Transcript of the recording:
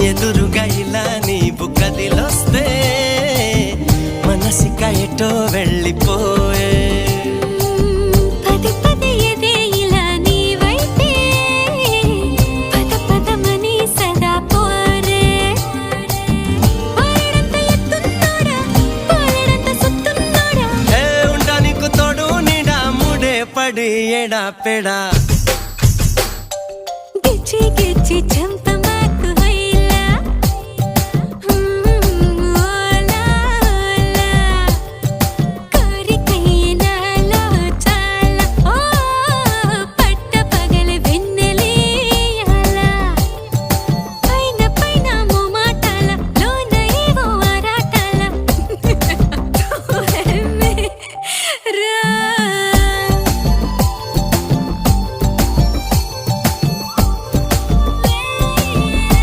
ఎదురుగా ఇలా నీవు కదిలొస్తే మనసిక ఎటో వెళ్ళిపోయే పది పది ఎదే ఇలా నీ వైపే పద పదమని సదా పోరే పారడంత ఎత్తున్నోడా పారడంత సుత్తున్నోడా ఏ ఉండా నీకు తోడు నీడా ముడే పడి ఎడా పెడా గిచ్చి గిచ్చి